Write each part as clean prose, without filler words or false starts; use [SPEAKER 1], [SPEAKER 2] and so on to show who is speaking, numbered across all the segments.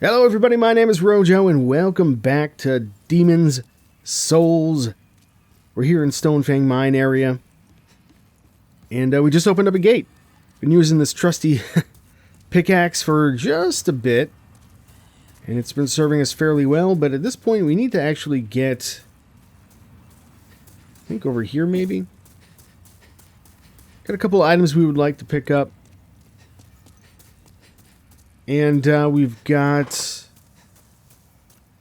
[SPEAKER 1] Hello everybody, my name is Rojo and welcome back to Demon's Souls. We're here in Stonefang mine area. And we just opened up a gate. Been using this trusty pickaxe for just a bit. And it's been serving us fairly well, but at this point we need to actually get... I think over here maybe? Got a couple items we would like to pick up. And we've got...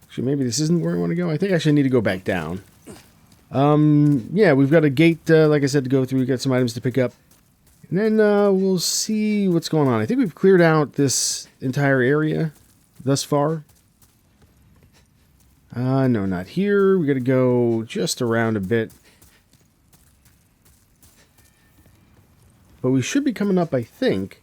[SPEAKER 1] Actually, maybe this isn't where I want to go. I think I actually need to go back down. Yeah, we've got a gate, like I said, to go through. We've got some items to pick up. And then we'll see what's going on. I think we've cleared out this entire area thus far. No, not here. We got to go just around a bit. But we should be coming up, I think,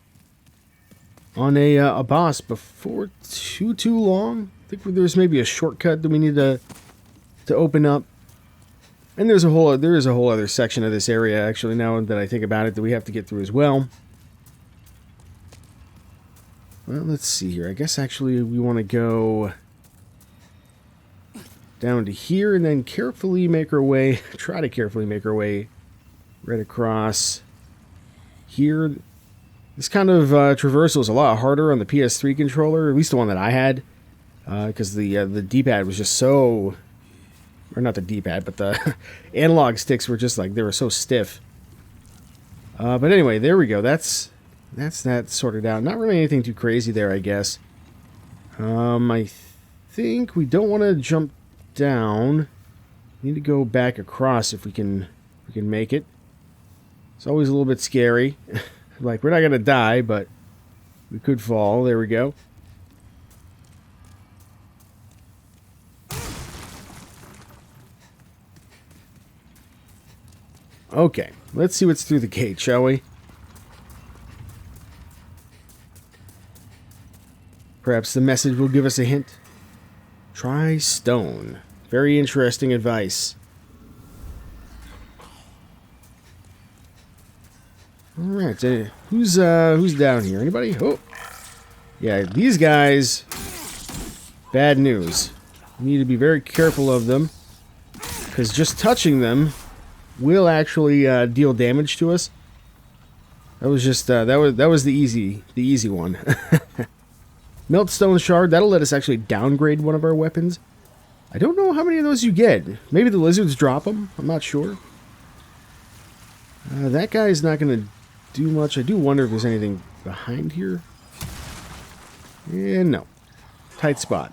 [SPEAKER 1] on a boss before too long. I think there's maybe a shortcut that we need to open up. And there is a whole other section of this area, actually, now that I think about it, that we have to get through as well. Well, let's see here. I guess actually we want to go down to here and then carefully make our way, try to carefully make our way right across here. This kind of traversal is a lot harder on the PS3 controller, at least the one that I had, because the D-pad was just so... Or not the D-pad, but the analog sticks were just like, they were so stiff. But anyway, there we go. That's that sorted out. Not really anything too crazy there, I guess. I think we don't want to jump down. We need to go back across if we can make it. It's always a little bit scary. Like, we're not going to die, but we could fall. There we go. Okay, let's see what's through the gate, shall we? Perhaps the message will give us a hint. Try stone. Very interesting advice. Alright, who's down here? Anybody? Oh! Yeah, these guys... Bad news. We need to be very careful of them, because just touching them will actually deal damage to us. That was just that was the easy one. Meltstone shard, that'll let us actually downgrade one of our weapons. I don't know how many of those you get. Maybe the lizards drop them. I'm not sure. That guy's not going to do much. I do wonder if there's anything behind here. No. Tight spot.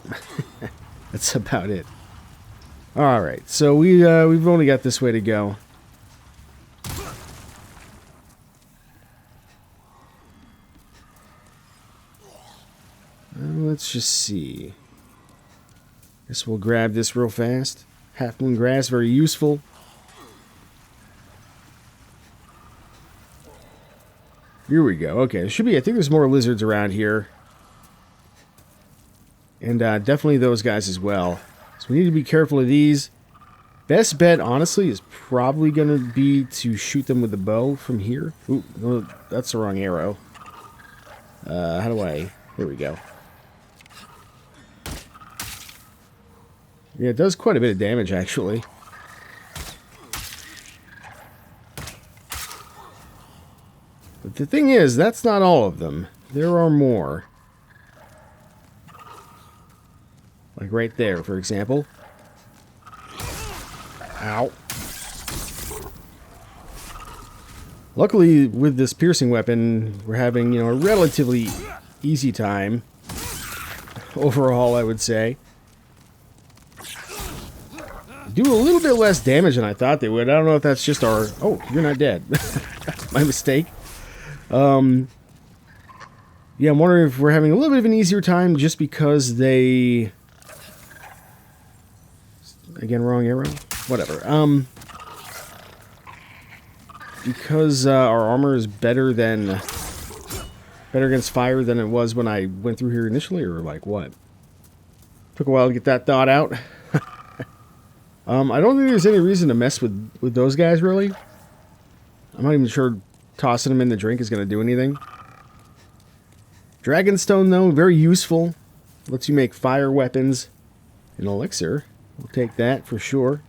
[SPEAKER 1] That's about it. Alright, so we've only got this way to go. Let's just see. Guess we'll grab this real fast. Half moon grass, very useful. Here we go. Okay, there should be... I think there's more lizards around here. And definitely those guys as well. So we need to be careful of these. Best bet, honestly, is probably going to be to shoot them with the bow from here. Ooh, no, that's the wrong arrow. How do I... There we go. Yeah, it does quite a bit of damage, actually. But the thing is, that's not all of them. There are more. Like right there, for example. Ow. Luckily, with this piercing weapon, we're having, you know, a relatively easy time. Overall, I would say. Do a little bit less damage than I thought they would. I don't know if that's just our... Oh, you're not dead. My mistake. Yeah, I'm wondering if we're having a little bit of an easier time just because they... Again, wrong arrow? Whatever. Because our armor is better against fire than it was when I went through here initially, or like what? Took a while to get that thought out. I don't think there's any reason to mess with those guys, really. I'm not even sure tossing them in the drink is going to do anything. Dragonstone, though, very useful. Lets you make fire weapons. An elixir. We'll take that for sure.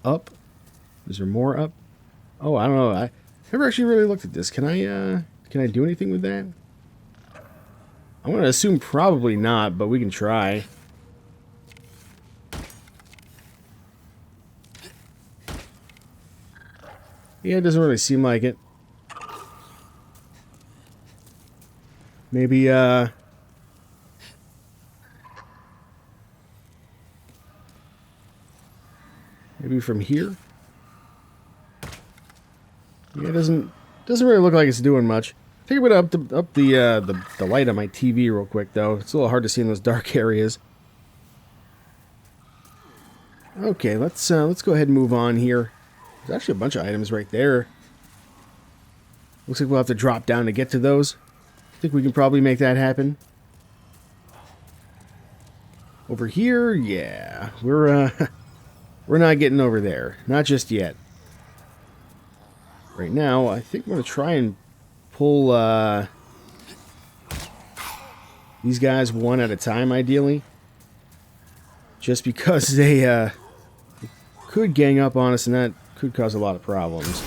[SPEAKER 1] Up. Is there more up? Oh, I don't know. I never actually really looked at this. Can I do anything with that? I'm going to assume probably not, but we can try. Yeah, it doesn't really seem like it. Maybe, maybe from here? Yeah, it doesn't really look like it's doing much. Take a bit up the light on my TV real quick, though. It's a little hard to see in those dark areas. Okay, let's go ahead and move on here. There's actually a bunch of items right there. Looks like we'll have to drop down to get to those. I think we can probably make that happen. Over here, yeah, we're not getting over there, not just yet. Right now, I think I'm gonna try and pull these guys one at a time, ideally, just because they could gang up on us, and that could cause a lot of problems.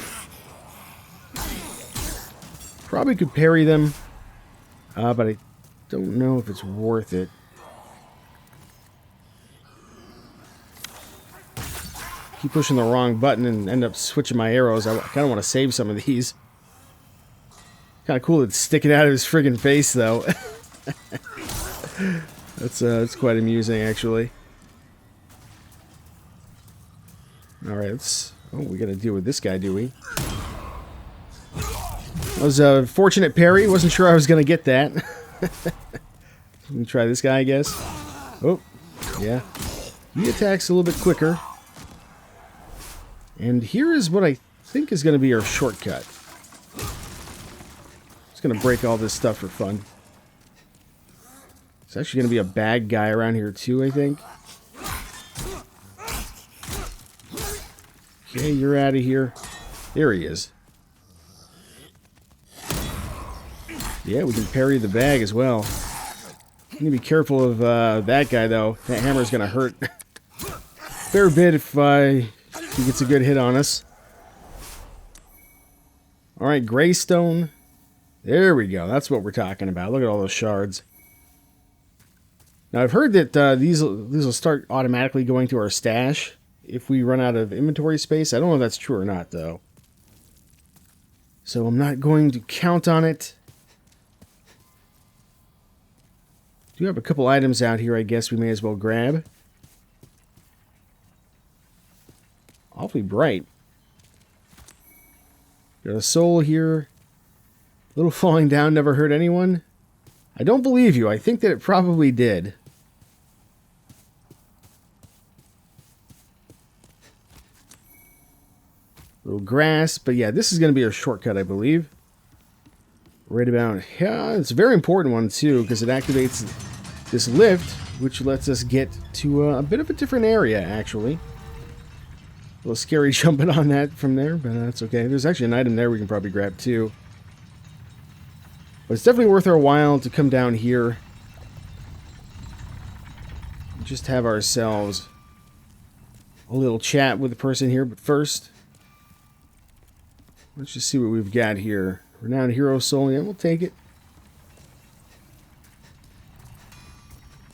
[SPEAKER 1] Probably could parry them, but I don't know if it's worth it. Keep pushing the wrong button and end up switching my arrows. I kind of want to save some of these. Kind of cool it's sticking out of his friggin' face, though. That's quite amusing, actually. Alright, let's... Oh, we gotta deal with this guy, do we? That was a fortunate parry. Wasn't sure I was gonna get that. Let me try this guy, I guess. Oh, yeah. He attacks a little bit quicker. And here is what I think is gonna be our shortcut. Just gonna break all this stuff for fun. It's actually gonna be a bad guy around here too, I think. Okay, you're out of here. There he is. Yeah, we can parry the bag as well. You need to be careful of that guy, though. That hammer's gonna hurt a fair bit if he gets a good hit on us. Alright, Greystone. There we go. That's what we're talking about. Look at all those shards. Now, I've heard that these will start automatically going to our stash if we run out of inventory space. I don't know if that's true or not, though. So I'm not going to count on it. Do have a couple items out here I guess we may as well grab. Awfully bright. Got a soul here. A little falling down never hurt anyone. I don't believe you. I think that it probably did. Little grass, but yeah, this is going to be our shortcut, I believe. Right about, yeah, it's a very important one too, because it activates this lift, which lets us get to a bit of a different area, actually. A little scary jumping on that from there, but that's okay. There's actually an item there we can probably grab too. But it's definitely worth our while to come down here. Just have ourselves a little chat with the person here, but first, let's just see what we've got here. Renowned Hero Soul, yeah, we'll take it.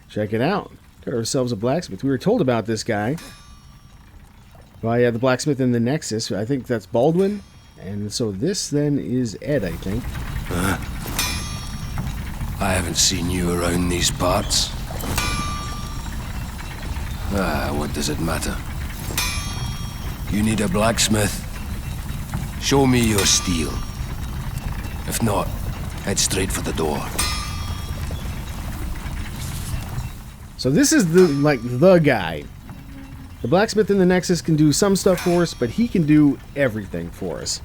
[SPEAKER 1] Check it out. Got ourselves a blacksmith. We were told about this guy by the blacksmith in the Nexus. I think that's Baldwin. And so this then is Ed, I think.
[SPEAKER 2] I haven't seen you around these parts. What does it matter? You need a blacksmith? Show me your steel. If not, head straight for the door.
[SPEAKER 1] So this is the guy. The blacksmith in the Nexus can do some stuff for us, but he can do everything for us,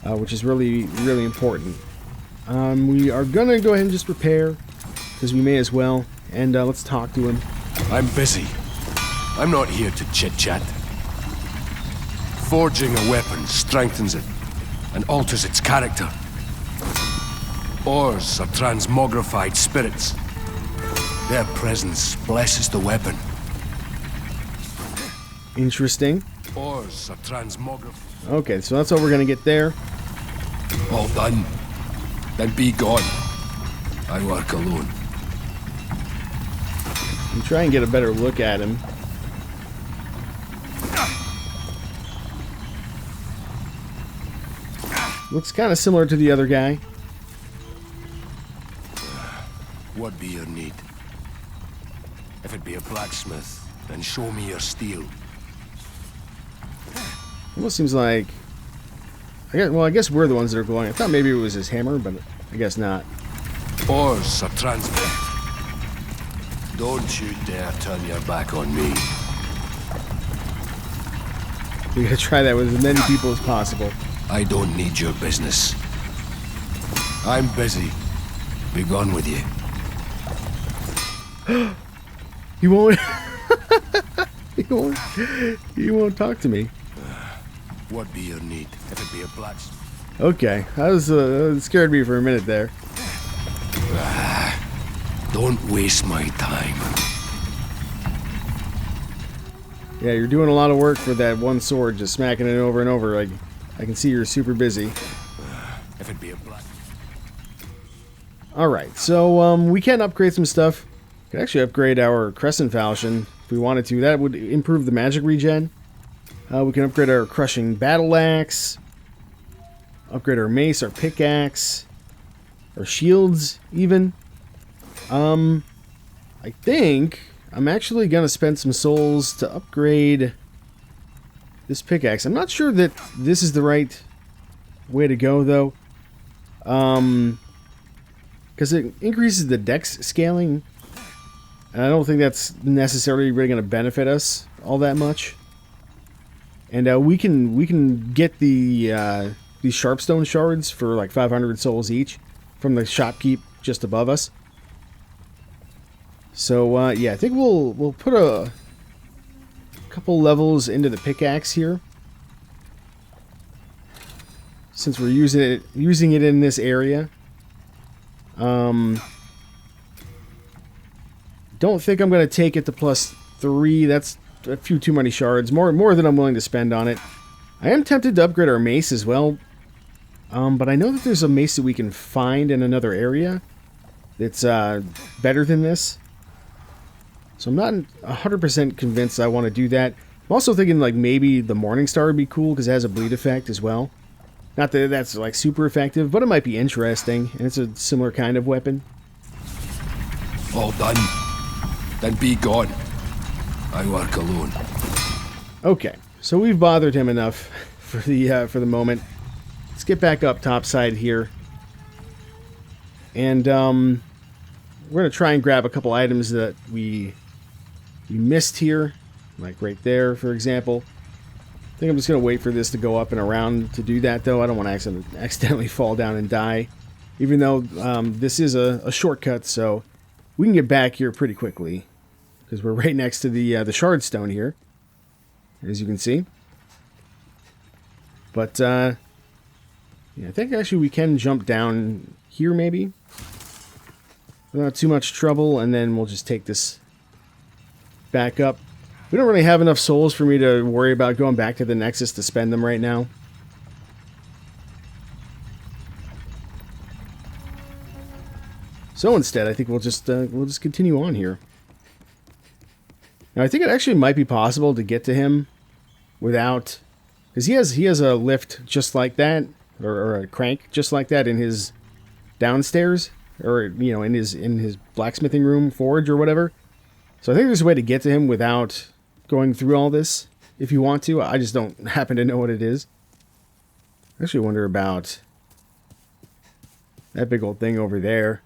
[SPEAKER 1] which is really, really important. We are gonna go ahead and just repair, because we may as well, and let's talk to him.
[SPEAKER 2] I'm busy. I'm not here to chit-chat. Forging a weapon strengthens it and alters its character. Ores are transmogrified spirits. Their presence blesses the weapon.
[SPEAKER 1] Interesting.
[SPEAKER 2] Ores are transmogrified.
[SPEAKER 1] Okay, so that's what we're gonna get there.
[SPEAKER 2] All done. Then be gone. I work alone.
[SPEAKER 1] And try and get a better look at him. Looks kind of similar to the other guy.
[SPEAKER 2] What be your need? If it be a blacksmith, then show me your steel.
[SPEAKER 1] Almost seems like... I guess we're the ones that are glowing. I thought maybe it was his hammer, but I guess not.
[SPEAKER 2] Ores are transmogrified. Don't you dare turn your back on me.
[SPEAKER 1] We gotta try that with as many people as possible.
[SPEAKER 2] I don't need your business. I'm busy. Be gone with you.
[SPEAKER 1] He won't... he won't talk to me.
[SPEAKER 2] What be your need? If it be a blacksmith.
[SPEAKER 1] Okay, that scared me for a minute there.
[SPEAKER 2] Don't waste my time.
[SPEAKER 1] Yeah, you're doing a lot of work for that one sword, just smacking it over and over. I can see you're super busy.
[SPEAKER 2] If it be a black.
[SPEAKER 1] Alright, so we can upgrade some stuff. We can actually upgrade our Crescent Falchion if we wanted to. That would improve the magic regen. We can upgrade our Crushing Battle Axe. Upgrade our mace, our pickaxe. Our shields, even. I think I'm actually going to spend some souls to upgrade this pickaxe. I'm not sure that this is the right way to go, though. Because it increases the dex scaling. And I don't think that's necessarily really going to benefit us all that much. And we can get the these Sharpstone shards for like 500 souls each from the shopkeep just above us. So yeah, I think we'll put a couple levels into the pickaxe here, since we're using it in this area. Don't think I'm going to take it to +3. That's a few too many shards. More than I'm willing to spend on it. I am tempted to upgrade our mace as well. But I know that there's a mace that we can find in another area that's better than this. So I'm not 100% convinced I want to do that. I'm also thinking like maybe the Morning Star would be cool because it has a bleed effect as well. Not that that's like super effective, but it might be interesting, and it's a similar kind of weapon.
[SPEAKER 2] All done. Then be gone. I work alone.
[SPEAKER 1] Okay, so we've bothered him enough for the moment. Let's get back up topside here, and we're gonna try and grab a couple items that we missed here, like right there, for example. I think I'm just gonna wait for this to go up and around to do that, though. I don't want to accidentally fall down and die, even though this is a shortcut, so we can get back here pretty quickly because we're right next to the Shardstone here, as you can see. But yeah, I think actually we can jump down here maybe without too much trouble, and then we'll just take this back up. We don't really have enough souls for me to worry about going back to the Nexus to spend them right now. So instead, I think we'll just continue on here. Now I think it actually might be possible to get to him without, because he has a lift just like that, or a crank just like that in his downstairs, or you know, in his blacksmithing room, forge or whatever. So I think there's a way to get to him without going through all this, if you want to. I just don't happen to know what it is. I actually wonder about that big old thing over there.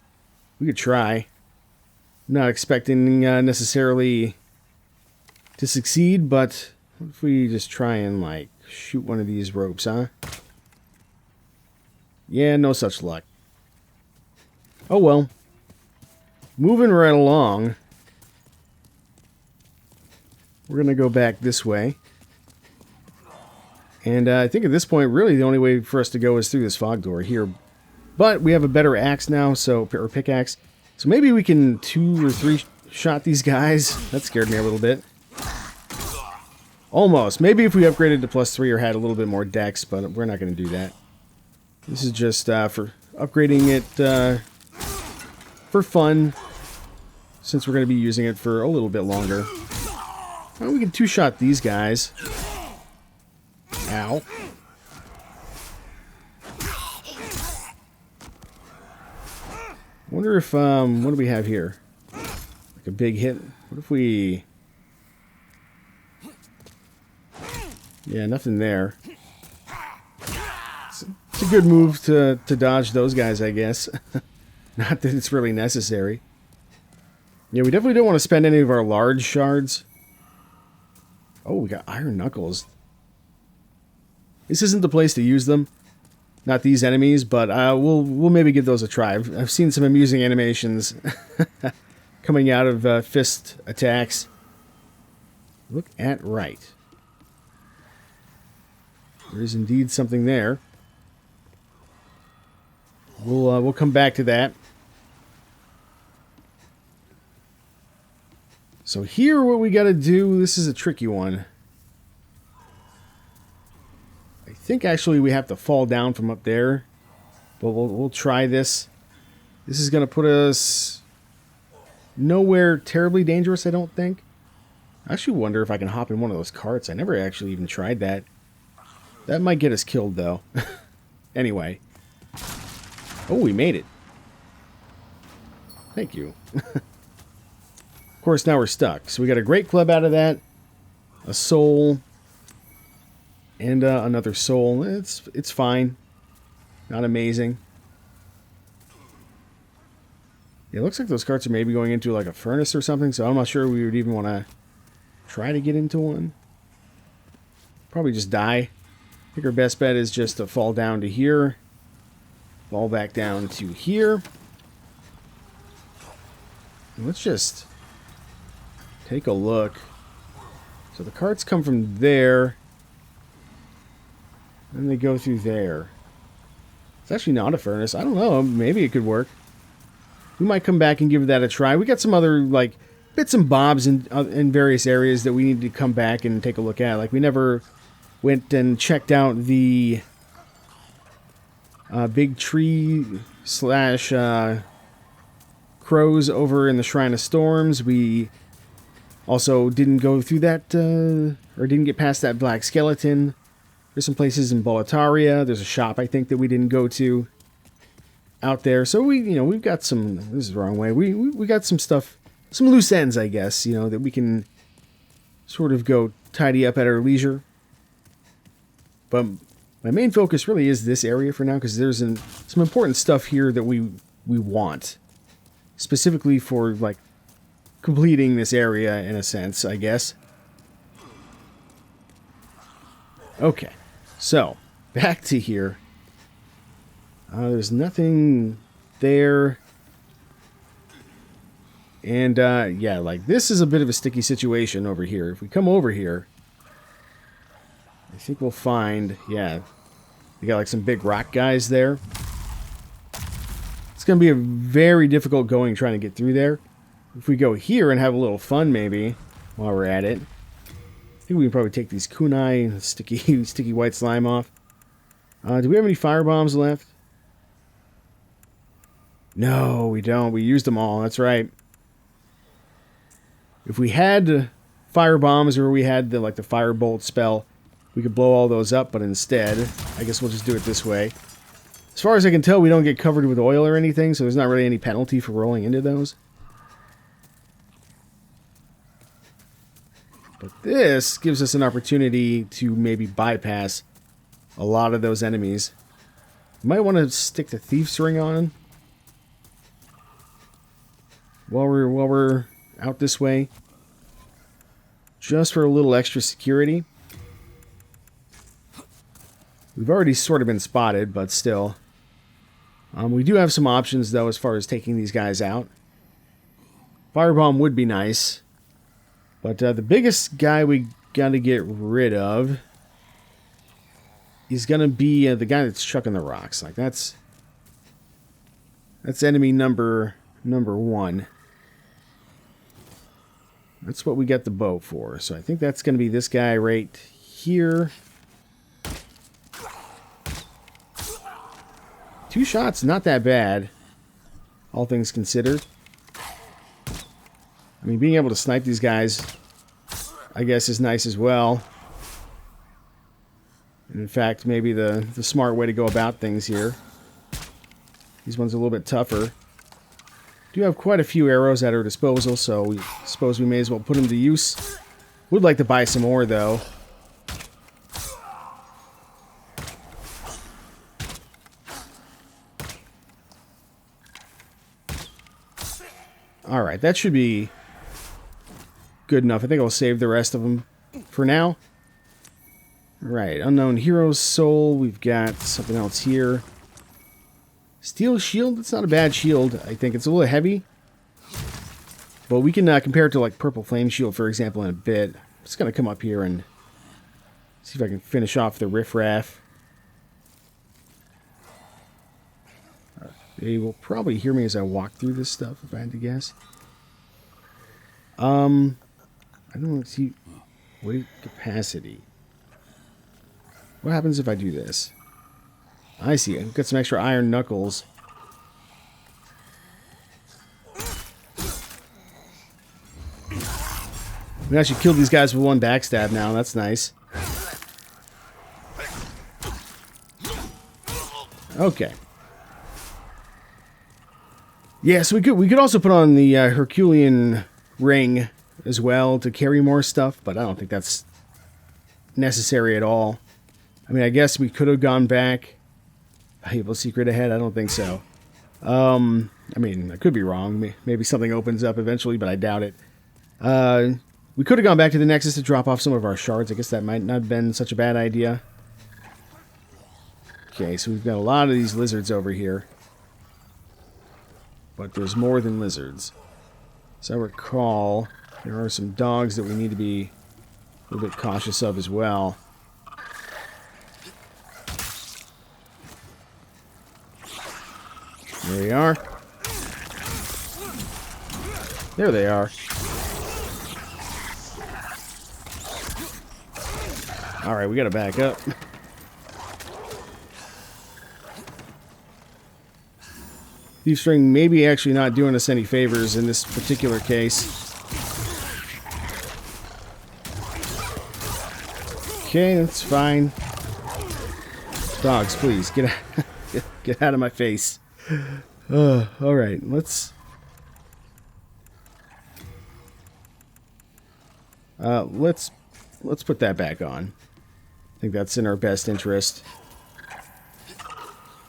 [SPEAKER 1] We could try. I'm not expecting necessarily to succeed, but what if we just try and like shoot one of these ropes, huh? Yeah, no such luck. Oh well. Moving right along. We're going to go back this way. And I think at this point, really the only way for us to go is through this fog door here. But we have a better axe now, or pickaxe. So maybe we can 2 or 3 shot these guys. That scared me a little bit. Almost. Maybe if we upgraded to +3 or had a little bit more dex, but we're not going to do that. This is just for upgrading it for fun, since we're going to be using it for a little bit longer. Well, we can 2-shot these guys. Ow. Wonder if, what do we have here? Like a big hit. What if we... Yeah, nothing there. It's a good move to dodge those guys, I guess. Not that it's really necessary. Yeah, we definitely don't want to spend any of our large shards. Oh, we got iron knuckles. This isn't the place to use them. Not these enemies, but we'll maybe give those a try. I've seen some amusing animations coming out of fist attacks. Look at right. There is indeed something there. We'll come back to that. So here, what we got to do. This is a tricky one. I think actually we have to fall down from up there, but we'll try this. This is going to put us nowhere terribly dangerous, I don't think. I actually wonder if I can hop in one of those carts. I never actually even tried that. That might get us killed, though. Anyway. Oh, we made it. Thank you. Of course, now we're stuck. So we got a great club out of that. A soul. And another soul. It's fine. Not amazing. Yeah, it looks like those carts are maybe going into like a furnace or something, so I'm not sure we would even want to try to get into one. Probably just die. I think our best bet is just to fall down to here. Fall back down to here. And let's just take a look. So the carts come from there. And they go through there. It's actually not a furnace. I don't know. Maybe it could work. We might come back and give that a try. We got some other, like, bits and bobs in various areas that we need to come back and take a look at. Like, we never went and checked out the big tree / crows over in the Shrine of Storms. We also didn't go through that, or didn't get past that black skeleton. There's some places in Boletaria. There's a shop, I think, that we didn't go to out there. So we've got some, this is the wrong way. We got some stuff, some loose ends, I guess, that we can sort of go tidy up at our leisure. But my main focus really is this area for now, because there's some important stuff here that we want. Specifically for, like, completing this area, in a sense, I guess. Okay, so, back to here. There's nothing there. And, yeah, like, this is a bit of a sticky situation over here. If we come over here, I think we'll find, yeah, we got, like, some big rock guys there. It's going to be a very difficult going trying to get through there. If we go here and have a little fun, maybe, while we're at it. I think we can probably take these kunai, sticky white slime off. Do we have any fire bombs left? No, we don't. We used them all. That's right. If we had fire bombs or we had the firebolt spell, we could blow all those up, but instead, I guess we'll just do it this way. As far as I can tell, we don't get covered with oil or anything, so there's not really any penalty for rolling into those. But this gives us an opportunity to maybe bypass a lot of those enemies. You might want to stick the Thief's Ring on while we're out this way, just for a little extra security. We've already sort of been spotted, but still. We do have some options, though, as far as taking these guys out. Firebomb would be nice. But the biggest guy we got to get rid of is going to be the guy that's chucking the rocks. Like, that's That's enemy number 1. That's what we got the bow for. So I think that's going to be this guy right here. 2 shots, not that bad, all things considered. I mean, being able to snipe these guys, I guess, is nice as well. And in fact, maybe the smart way to go about things here. These ones are a little bit tougher. Do have quite a few arrows at our disposal, so we suppose we may as well put them to use. Would like to buy some more, though. Alright, that should be good enough. I think I'll save the rest of them for now. Right, Unknown Hero's Soul. We've got something else here. Steel Shield. It's not a bad shield. I think it's a little heavy. But we can compare it to like Purple Flame Shield, for example, in a bit. I'm just going to come up here and see if I can finish off the riffraff. They will probably hear me as I walk through this stuff, if I had to guess. I don't want to see weight capacity. What happens if I do this? I see. I've got some extra iron knuckles. We actually killed these guys with 1 backstab now. That's nice. Okay. Yeah, so we could also put on the Herculean ring as well to carry more stuff, but I don't think that's necessary at all. I mean, I guess we could have gone back. Valuable secret ahead? I don't think so. I mean, I could be wrong. Maybe something opens up eventually, but I doubt it. We could have gone back to the Nexus to drop off some of our shards. I guess that might not have been such a bad idea. Okay, so we've got a lot of these lizards over here. But there's more than lizards. So I recall there are some dogs that we need to be a little bit cautious of as well. There they are. There they are. Alright, we gotta back up. Thief String maybe actually not doing us any favors in this particular case. Okay, that's fine. Dogs, please, get out of my face. Alright, let's put that back on. I think that's in our best interest.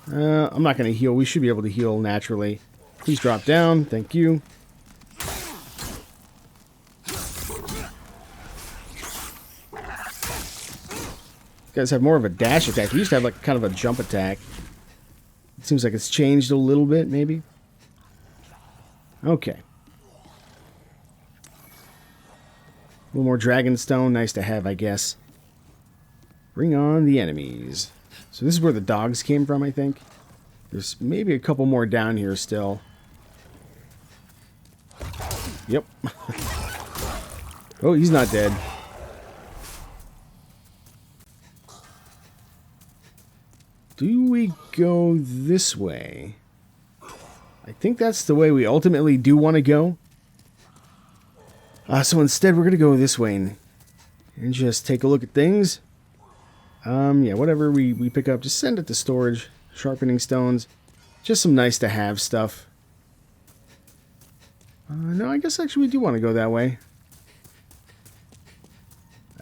[SPEAKER 1] I'm not going to heal. We should be able to heal naturally. Please drop down. Thank you. You guys have more of a dash attack. We used to have like kind of a jump attack. It seems like it's changed a little bit, maybe. Okay. A little more Dragonstone. Nice to have, I guess. Bring on the enemies. So this is where the dogs came from, I think. There's maybe a couple more down here still. Yep. Oh, he's not dead. Do we go this way? I think that's the way we ultimately do want to go. So instead, we're going to go this way and just take a look at things. Yeah, whatever we pick up, just send it to storage. Sharpening stones. Just some nice to have stuff. No, I guess actually we do want to go that way.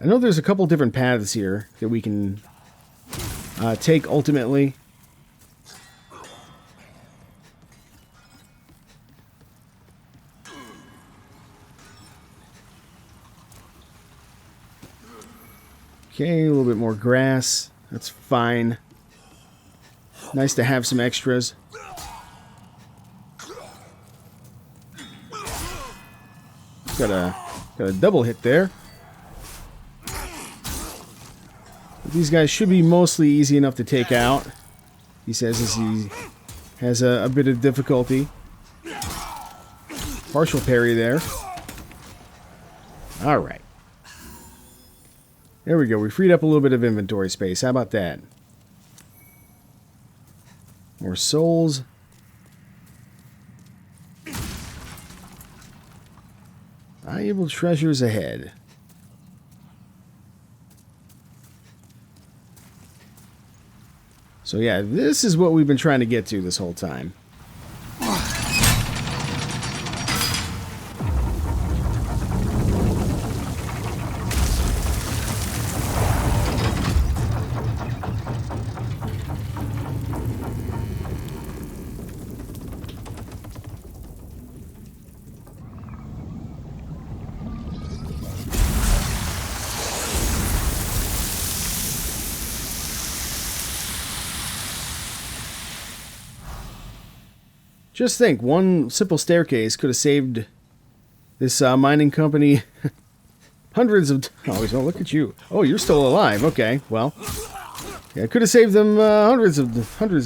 [SPEAKER 1] I know there's a couple different paths here that we can take ultimately. Okay, a little bit more grass. That's fine. Nice to have some extras. Got a double hit there. But these guys should be mostly easy enough to take out. He says as he has a bit of difficulty. Partial parry there. Alright. There we go. We freed up a little bit of inventory space. How about that? More souls. Valuable treasures ahead. So yeah, this is what we've been trying to get to this whole time. Just think, one simple staircase could have saved this mining company hundreds of... Oh, look at you. Oh, you're still alive. Okay, well. Yeah, it could have saved them hundreds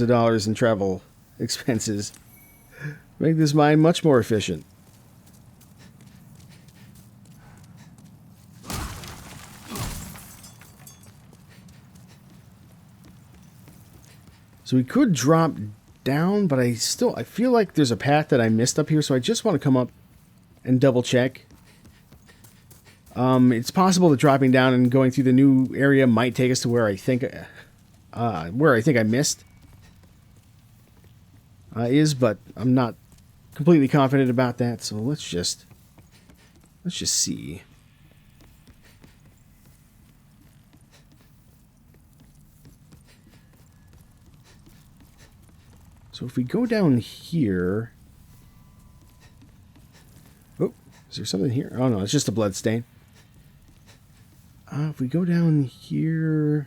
[SPEAKER 1] of dollars in travel expenses. Make this mine much more efficient. So we could drop down, but I feel like there's a path that I missed up here, so I just want to come up and double check. It's possible that dropping down and going through the new area might take us to where I think I missed but I'm not completely confident about that, so let's just see. So if we go down here... Oh, is there something here? Oh no, it's just a blood stain. If we go down here...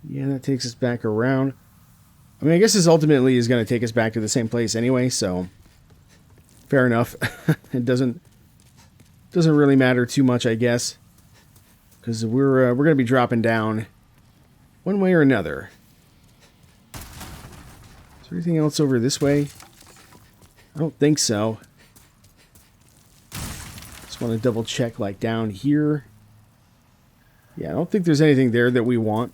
[SPEAKER 1] Yeah, that takes us back around. I mean, I guess this ultimately is going to take us back to the same place anyway, so... Fair enough. It doesn't really matter too much, I guess. Because we're going to be dropping down one way or another. Is there anything else over this way? I don't think so. Just want to double check, like, down here. Yeah, I don't think there's anything there that we want.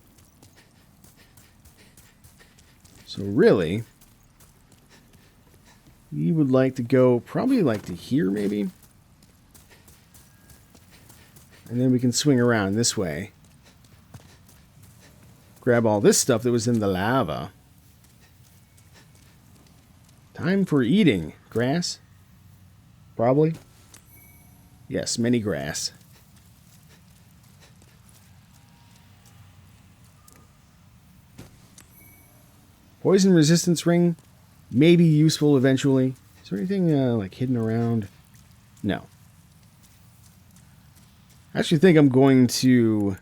[SPEAKER 1] So really, we would like to go probably like to here, maybe. And then we can swing around this way. Grab all this stuff that was in the lava. Time for eating. Grass? Probably. Yes, many grass. Poison resistance ring may be useful eventually. Is there anything like hidden around? No. I actually think I'm going to,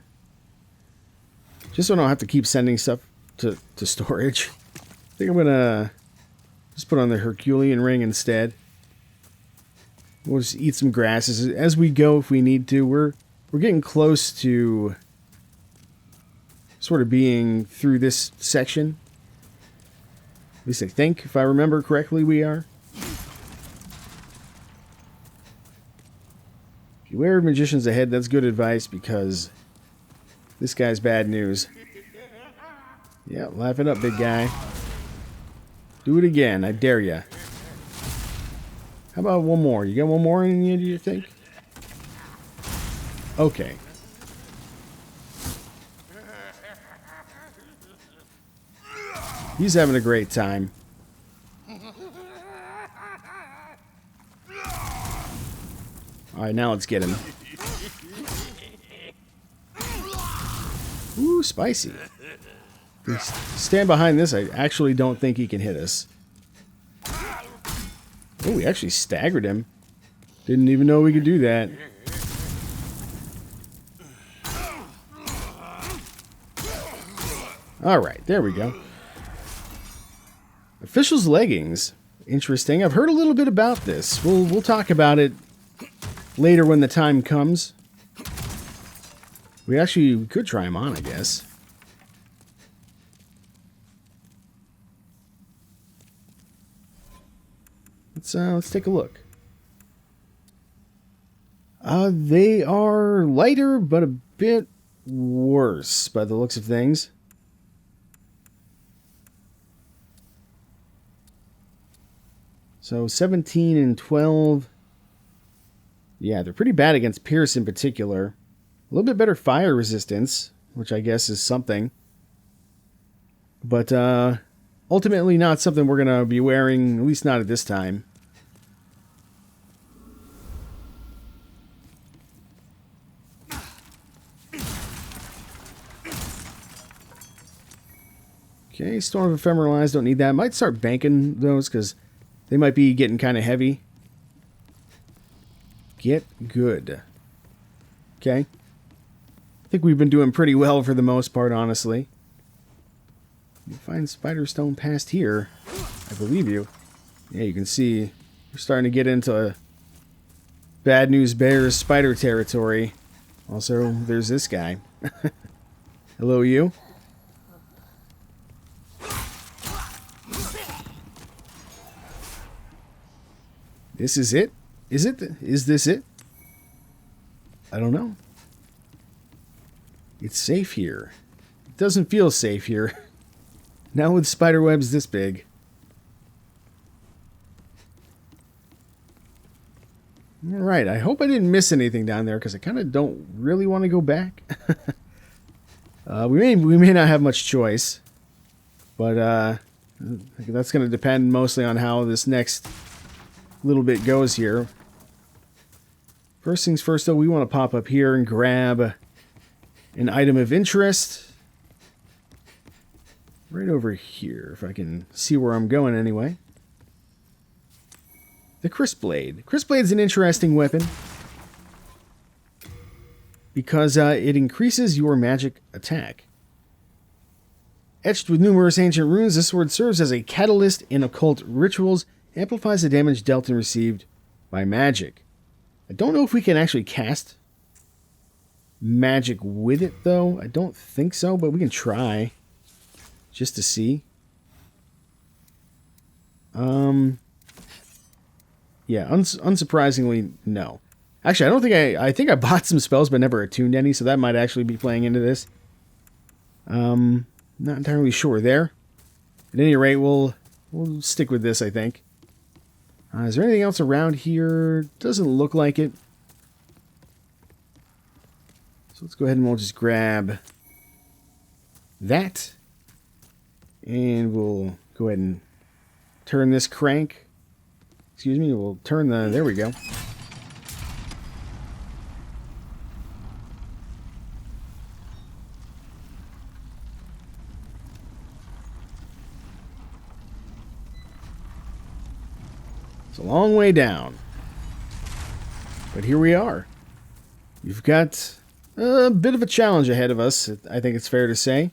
[SPEAKER 1] just so I don't have to keep sending stuff to storage, I think I'm going to just put on the Herculean ring instead. We'll just eat some grasses as we go if we need to. We're getting close to sort of being through this section. At least I think, if I remember correctly, we are. Beware of magicians ahead. That's good advice because this guy's bad news. Yeah, laugh it up, big guy. Do it again. I dare ya. How about one more? You got one more in you, do you think? Okay. He's having a great time. Alright, now let's get him. Ooh, spicy. If we stand behind this, I actually don't think he can hit us. Oh, we actually staggered him. Didn't even know we could do that. Alright, there we go. Official's leggings. Interesting. I've heard a little bit about this. We'll talk about it later when the time comes. We could try them on, I guess. Let's take a look. They are lighter, but a bit worse by the looks of things. So 17 and 12. Yeah, they're pretty bad against Pierce in particular. A little bit better fire resistance, which I guess is something. But ultimately not something we're going to be wearing, at least not at this time. Okay, Storm of Ephemeral Eyes, don't need that. Might start banking those because they might be getting kind of heavy. Get good. Okay. I think we've been doing pretty well for the most part, honestly. You find Spider Stone past here. I believe you. Yeah, you can see we're starting to get into Bad News Bears spider territory. Also, there's this guy. Hello, you. This is it? Is it? Is this it? I don't know. It's safe here. It doesn't feel safe here. Not with spider webs this big. Alright, I hope I didn't miss anything down there because I kind of don't really want to go back. We may not have much choice. But that's going to depend mostly on how this next little bit goes here. First things first, though, we want to pop up here and grab an item of interest. Right over here, if I can see where I'm going anyway. The Crisp Blade. Crisp Blade's an interesting weapon because it increases your magic attack. Etched with numerous ancient runes, this sword serves as a catalyst in occult rituals, amplifies the damage dealt and received by magic. I don't know if we can actually cast magic with it, though. I don't think so, but we can try just to see. Yeah, unsurprisingly, no. Actually, I don't think I think I bought some spells, but never attuned any, so that might actually be playing into this. Not entirely sure there. At any rate, we'll stick with this, I think. Is there anything else around here? Doesn't look like it. So let's go ahead and we'll just grab that. And we'll go ahead and turn this crank. Excuse me, we'll turn the... There we go. It's a long way down. But here we are. You've got a bit of a challenge ahead of us, I think it's fair to say.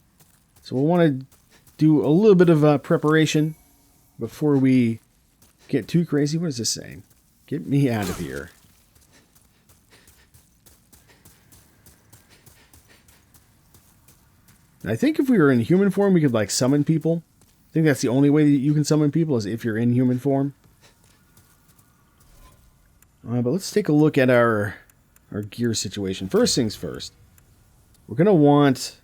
[SPEAKER 1] So we'll want to do a little bit of preparation before we get too crazy. What is this saying? Get me out of here. I think if we were in human form, we could like summon people. I think that's the only way that you can summon people is if you're in human form. But let's take a look at our gear situation. First things first. We're going to want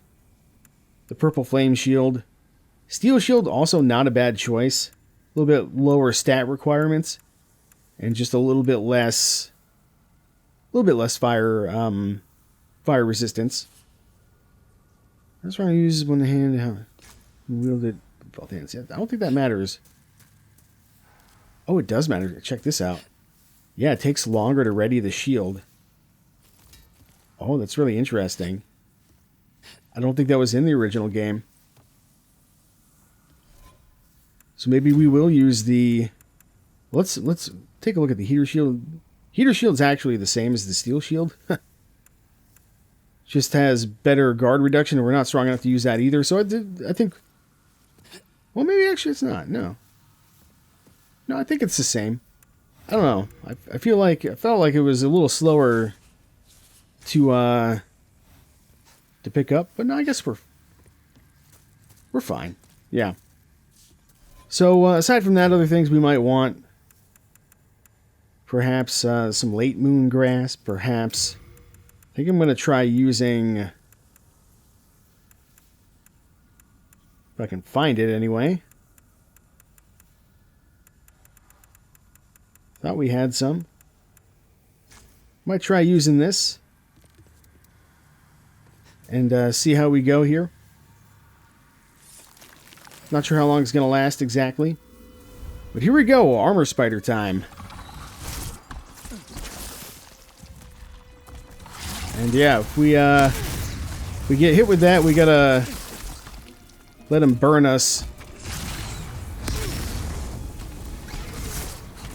[SPEAKER 1] the purple flame shield. Steel shield, also not a bad choice. A little bit lower stat requirements. And just a little bit less fire resistance. That's why I use one hand. Wield it both hands. I don't think that matters. Oh, it does matter. Check this out. Yeah, it takes longer to ready the shield. Oh, that's really interesting. I don't think that was in the original game. So maybe we will use the... Let's take a look at the heater shield. Heater shield's actually the same as the steel shield. Just has better guard reduction, and we're not strong enough to use that either. So I think... Well, maybe actually it's not. No. No, I think it's the same. I don't know. I felt like it was a little slower to pick up, but no, I guess we're fine. Yeah. So aside from that, other things we might want. Perhaps some late moon grass. Perhaps. I think I'm going to try using... If I can find it anyway. Thought we had some. Might try using this. And see how we go here. Not sure how long it's going to last exactly. But here we go. Armor spider time. And yeah, if we get hit with that, we gotta let him burn us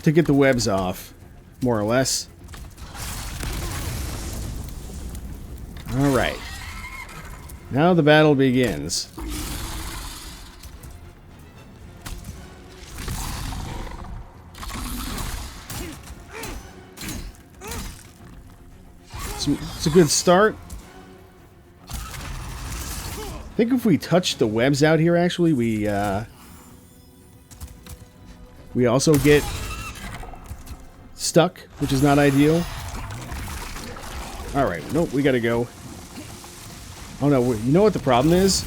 [SPEAKER 1] to get the webs off, more or less. Alright. Now the battle begins. It's a good start. I think if we touch the webs out here, actually, we also get stuck, which is not ideal. Alright, nope, we gotta go. Oh no, you know what the problem is?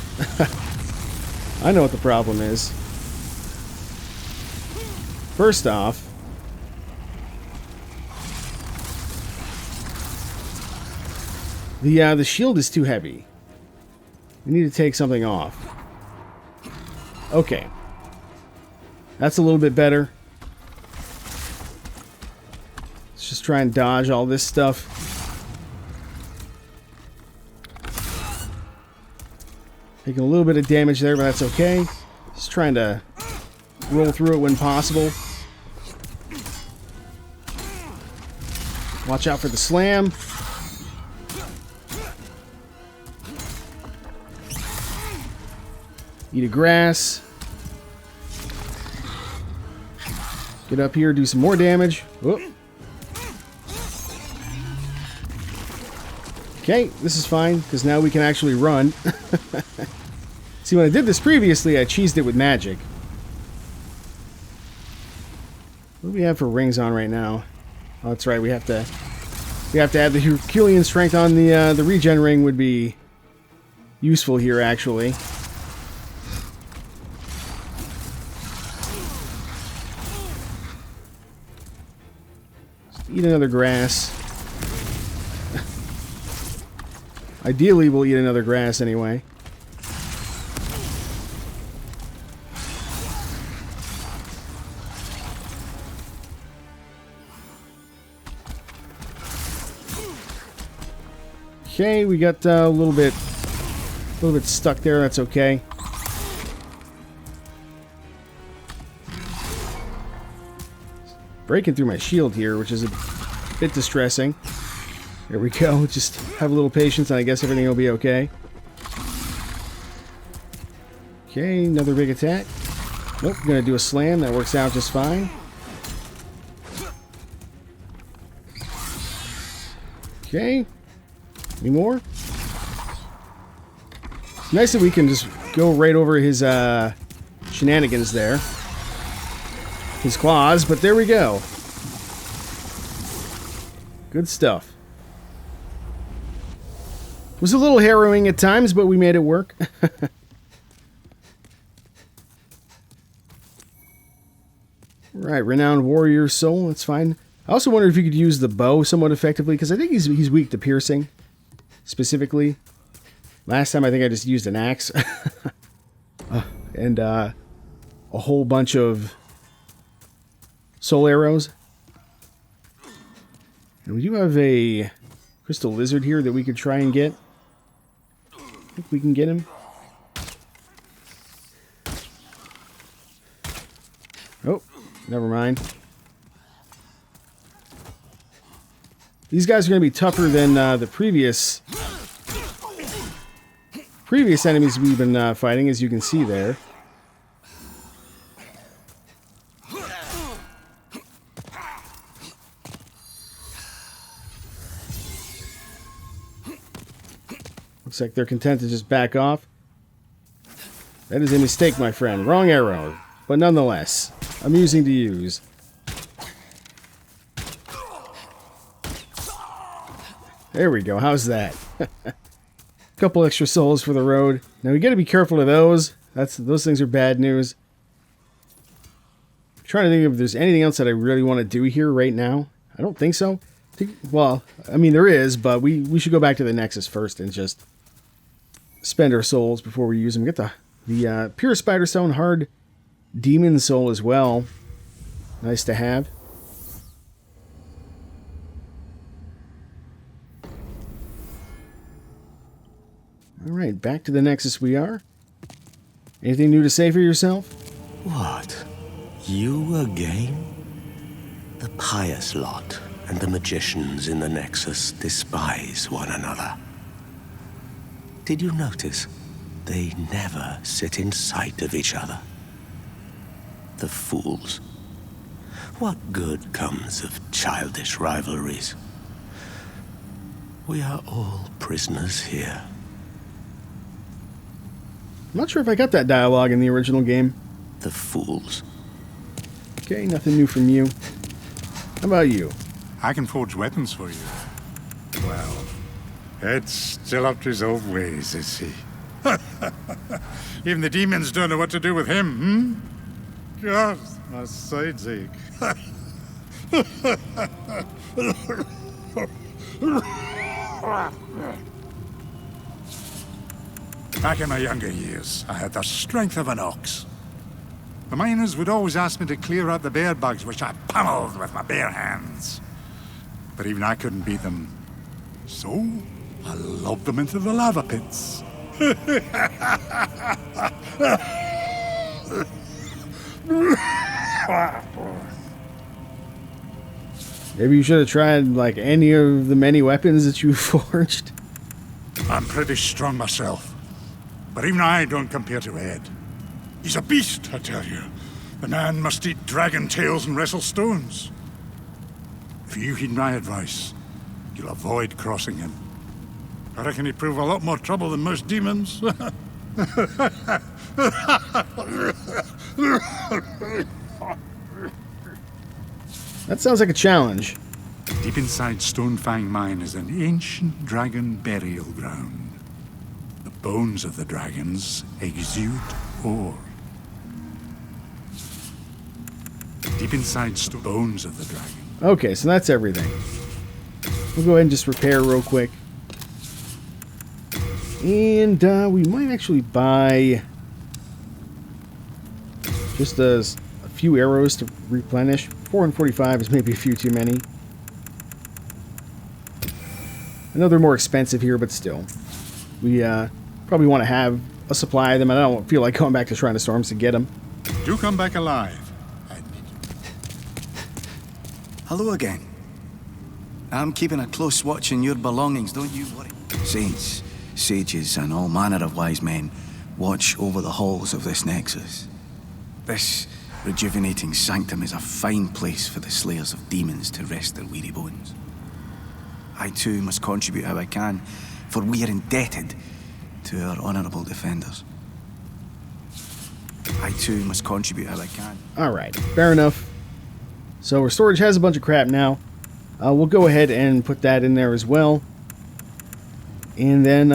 [SPEAKER 1] I know what the problem is. First off, the shield is too heavy. We need to take something off. Okay. That's a little bit better. Let's just try and dodge all this stuff. Taking a little bit of damage there, but that's okay. Just trying to roll through it when possible. Watch out for the slam. Eat a grass. Get up here, do some more damage. Whoop. Okay, this is fine, because now we can actually run. See, when I did this previously, I cheesed it with magic. What do we have for rings on right now? Oh, that's right, we have to add the Herculean strength on the regen ring would be useful here, actually. Eat another grass. Ideally, we'll eat another grass anyway. Okay, we got a little bit stuck there. That's okay. Breaking through my shield here, which is a bit distressing. There we go. Just have a little patience, and I guess everything will be okay. Okay, another big attack. Nope, gonna do a slam. That works out just fine. Okay. Any more? It's nice that we can just go right over his shenanigans there. His claws, but there we go. Good stuff. It was a little harrowing at times, but we made it work. Right, Renowned Warrior Soul, that's fine. I also wonder if you could use the bow somewhat effectively, because I think he's weak to piercing, specifically. Last time I think I just used an axe. And a whole bunch of soul arrows. And we do have a crystal lizard here that we could try and get. I think we can get him. Oh, never mind. These guys are going to be tougher than the previous enemies we've been fighting, as you can see there. Looks like they're content to just back off. That is a mistake, my friend. Wrong arrow. But nonetheless, amusing to use. There we go. How's that? Couple extra souls for the road. Now we got to be careful of those. Those things are bad news. I'm trying to think if there's anything else that I really want to do here right now. I don't think so. Well, I mean there is, but we should go back to the Nexus first and just spend our souls before we use them. Get the pure spider stone, hard demon soul as well. Nice to have. Alright, back to the Nexus we are. Anything new to say for yourself?
[SPEAKER 3] What? You again? The pious lot and the magicians in the Nexus despise one another. Did you notice? They never sit in sight of each other. The fools. What good comes of childish rivalries? We are all prisoners here.
[SPEAKER 1] I'm not sure if I got that dialogue in the original game.
[SPEAKER 3] The fools.
[SPEAKER 1] Okay, nothing new from you. How about you?
[SPEAKER 4] I can forge weapons for you. Well, Ed's still up to his old ways, is he? Even the demons don't know what to do with him, God, my sides ache. Back in my younger years, I had the strength of an ox. The miners would always ask me to clear out the bear bugs, which I pummeled with my bare hands. But even I couldn't beat them. So, I lobbed them into the lava pits.
[SPEAKER 1] Maybe you should have tried, like, any of the many weapons that you forged.
[SPEAKER 4] I'm pretty strong myself. But even I don't compare to Ed. He's a beast, I tell you. The man must eat dragon tails and wrestle stones. If you heed my advice, you'll avoid crossing him. I reckon he'd prove a lot more trouble than most demons.
[SPEAKER 1] That sounds like a challenge.
[SPEAKER 4] Deep inside Stonefang mine is an ancient dragon burial ground. The bones of the dragons exude ore. Deep inside the bones of the dragon.
[SPEAKER 1] Okay, so that's everything. We'll go ahead and just repair real quick. And we might actually buy just a few arrows to replenish. 445 is maybe a few too many. I know they're more expensive here, but still. We probably want to have a supply of them, and I don't feel like going back to Shrine of Storms to get them.
[SPEAKER 4] Do come back alive.
[SPEAKER 5] Hello again. I'm keeping a close watch on your belongings, don't you worry. Saints, sages, and all manner of wise men watch over the halls of this Nexus. This rejuvenating sanctum is a fine place for the slayers of demons to rest their weary bones. I too must contribute how I can, for we are indebted to our honourable defenders. I too must contribute how I can.
[SPEAKER 1] Alright, fair enough. So our storage has a bunch of crap now. We'll go ahead and put that in there as well. And then,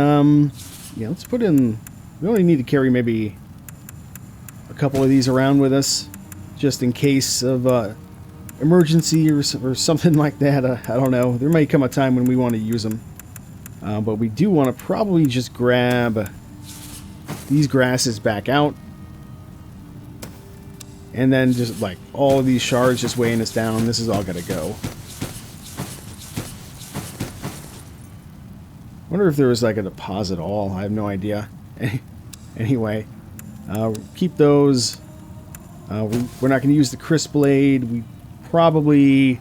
[SPEAKER 1] yeah, let's put in... We only need to carry maybe a couple of these around with us, just in case of emergency or something like that. I don't know. There may come a time when we want to use them. But we do want to probably just grab these grasses back out. And then just, like, all of these shards just weighing us down. This is all gotta go. Wonder if there was, like, a deposit all. I have no idea. Anyway, keep those. We're not going to use the crisp blade. We probably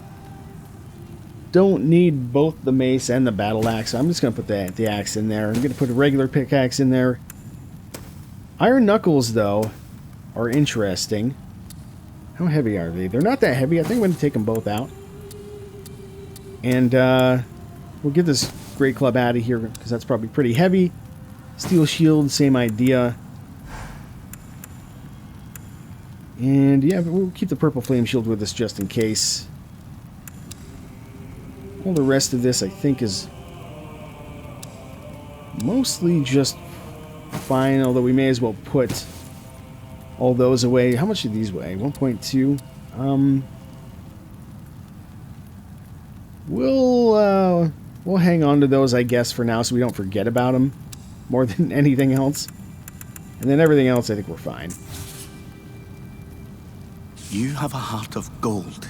[SPEAKER 1] don't need both the mace and the battle axe. I'm just going to put the axe in there. I'm going to put a regular pickaxe in there. Iron knuckles, though, are interesting. How heavy are they? They're not that heavy. I think I'm going to take them both out. And we'll get this great club out of here because that's probably pretty heavy. Steel shield, same idea. And yeah, we'll keep the purple flame shield with us just in case. All the rest of this, I think, is mostly just fine, although we may as well put all those away. How much do these weigh? 1.2. We'll hang on to those, I guess, for now, so we don't forget about them more than anything else. And then everything else, I think we're fine.
[SPEAKER 5] You have a heart of gold.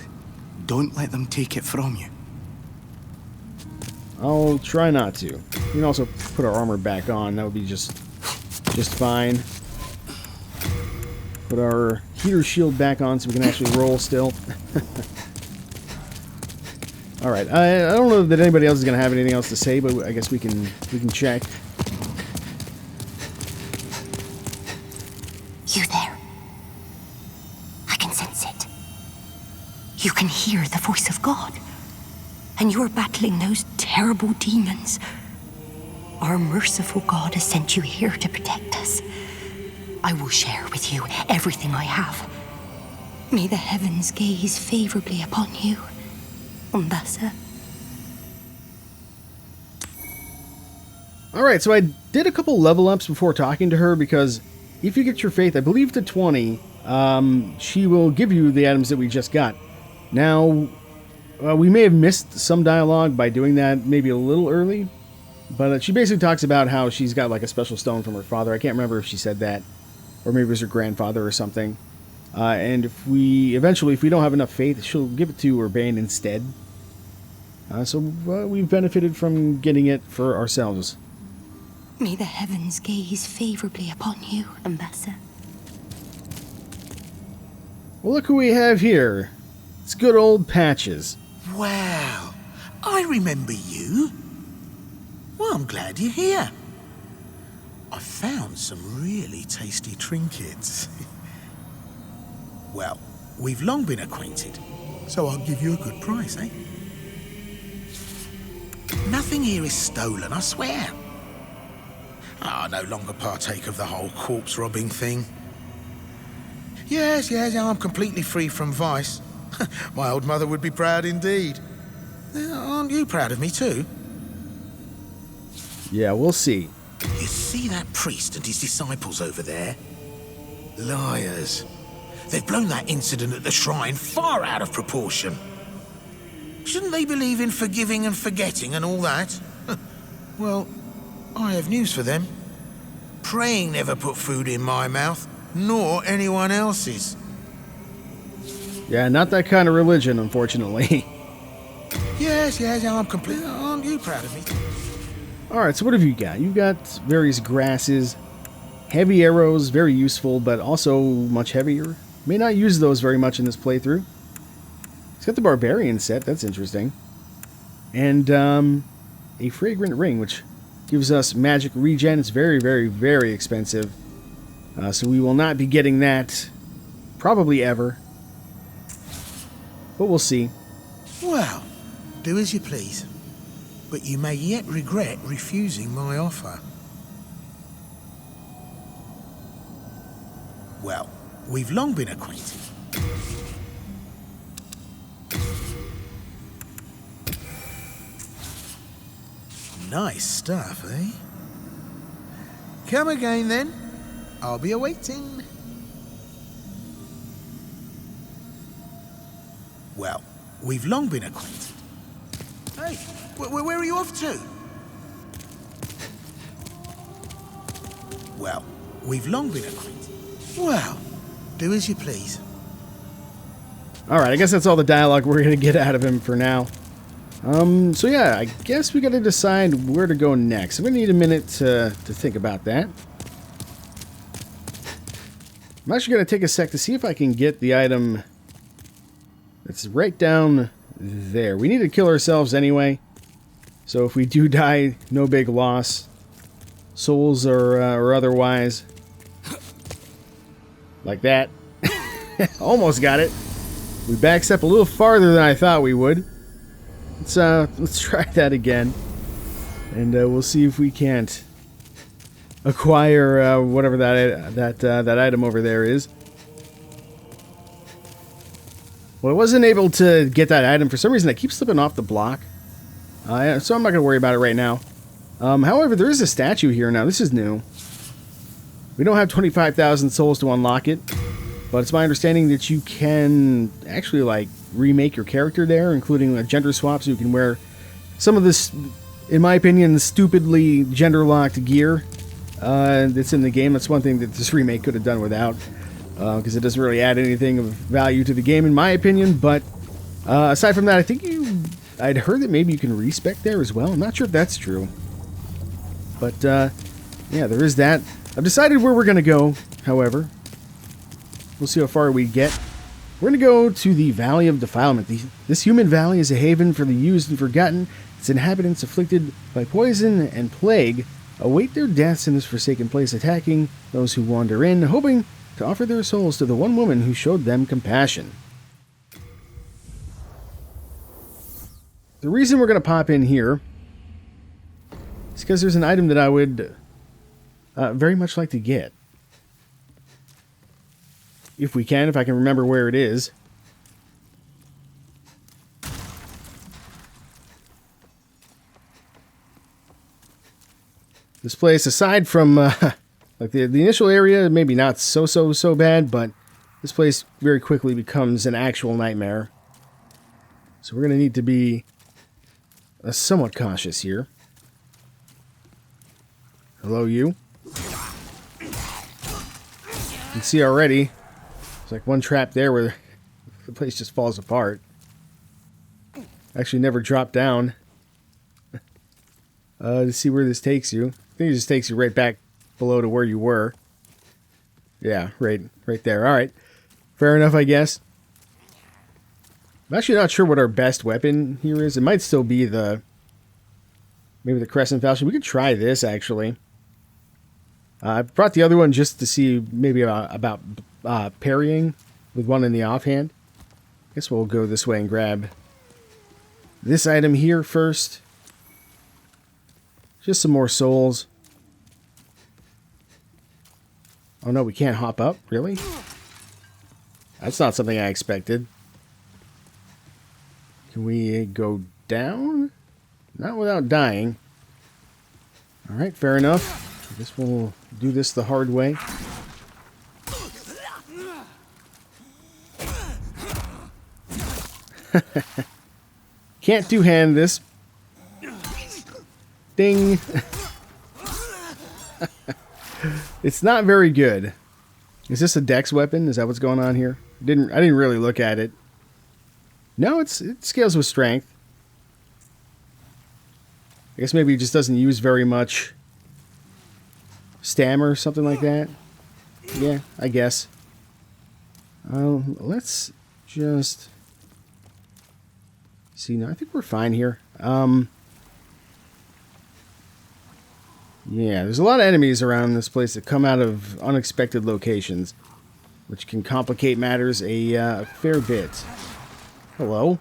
[SPEAKER 5] Don't let them take it from you.
[SPEAKER 1] I'll try not to. We can also put our armor back on. That would be just fine. Put our heater shield back on so we can actually roll still. All right. I don't know that anybody else is going to have anything else to say, but I guess we can check.
[SPEAKER 6] You there? I can sense it. You can hear the voice of God. And you are battling those terrible demons. Our merciful God has sent you here to protect us. I will share with you everything I have. May the heavens gaze favorably upon you, Umbasa.
[SPEAKER 1] Alright, so I did a couple level ups before talking to her, because if you get your faith, I believe, to 20, she will give you the items that we just got. Now, we may have missed some dialogue by doing that maybe a little early, but she basically talks about how she's got like a special stone from her father. I can't remember if she said that, or maybe it was her grandfather or something. And if we don't have enough faith, she'll give it to Urbane instead. So we've benefited from getting it for ourselves.
[SPEAKER 6] May the heavens gaze favorably upon you, Ambassador.
[SPEAKER 1] Well, look who we have here. It's good old Patches.
[SPEAKER 7] Wow, I remember you. Well, I'm glad you're here. I found some really tasty trinkets. Well, we've long been acquainted, so I'll give you a good price, eh? Nothing here is stolen, I swear. I no longer partake of the whole corpse robbing thing. Yes, I'm completely free from vice. My old mother would be proud indeed. Aren't you proud of me too?
[SPEAKER 1] Yeah, we'll see.
[SPEAKER 7] You see that priest and his disciples over there? Liars. They've blown that incident at the shrine far out of proportion. Shouldn't they believe in forgiving and forgetting and all that? Well, I have news for them. Praying never put food in my mouth, nor anyone else's.
[SPEAKER 1] Yeah, not that kind of religion, unfortunately.
[SPEAKER 7] Yes, I'm completely... Aren't you proud of me?
[SPEAKER 1] Alright, so what have you got? You've got various grasses, heavy arrows, very useful, but also much heavier. May not use those very much in this playthrough. It's got the Barbarian set, that's interesting. And a Fragrant Ring, which gives us magic regen. It's very, very, very expensive. So we will not be getting that probably ever. But we'll see.
[SPEAKER 7] Well, do as you please. But you may yet regret refusing my offer. Well, we've long been acquainted. Nice stuff, eh? Come again, then. I'll be awaiting. Well, we've long been acquainted. Hey, where are you off to? Well, we've long been acquainted. Well, do as you please.
[SPEAKER 1] Alright, I guess that's all the dialogue we're going to get out of him for now. So yeah, I guess we got to decide where to go next. I'm going to need a minute to think about that. I'm actually going to take a sec to see if I can get the item that's right down there. We need to kill ourselves anyway. So if we do die, no big loss. Souls or otherwise. Like that. Almost got it. We backstep a little farther than I thought we would. Let's try that again. And we'll see if we can't acquire whatever that item over there is. Well, I wasn't able to get that item. For some reason, I keep slipping off the block. So I'm not going to worry about it right now. However, there is a statue here now. This is new. We don't have 25,000 souls to unlock it, but it's my understanding that you can actually, like, remake your character there, including a gender swap, so you can wear some of this, in my opinion, stupidly gender-locked gear that's in the game. That's one thing that this remake could have done without, because it doesn't really add anything of value to the game, in my opinion. But aside from that, I think I'd heard that maybe you can respec there as well. I'm not sure if that's true. But, yeah, there is that. I've decided where we're going to go, however. We'll see how far we get. We're going to go to the Valley of Defilement. This human valley is a haven for the used and forgotten. Its inhabitants, afflicted by poison and plague, await their deaths in this forsaken place, attacking those who wander in, hoping to offer their souls to the one woman who showed them compassion. The reason we're going to pop in here is because there's an item that I would very much like to get. If I can remember where it is. This place, aside from like the initial area, maybe not so bad, but this place very quickly becomes an actual nightmare. So we're going to need to be somewhat cautious here. Hello, you. You can see already, there's like one trap there where the place just falls apart. Actually never dropped down. To see where this takes you. I think it just takes you right back below to where you were. Yeah, right there. Alright. Fair enough, I guess. I'm actually not sure what our best weapon here is. It might still be maybe the Crescent Falchion. We could try this, actually. I brought the other one just to see maybe about parrying with one in the offhand. Guess we'll go this way and grab this item here first. Just some more souls. Oh no, we can't hop up? Really? That's not something I expected. Can we go down? Not without dying. Alright, fair enough. I guess we'll do this the hard way. Can't two-hand this. Ding. It's not very good. Is this a dex weapon? Is that what's going on here? I didn't really look at it. No, it scales with strength. I guess maybe it just doesn't use very much stamina or something like that. Yeah, I guess. Let's just see. No, I think we're fine here. Yeah, there's a lot of enemies around this place that come out of unexpected locations, which can complicate matters a fair bit. Hello.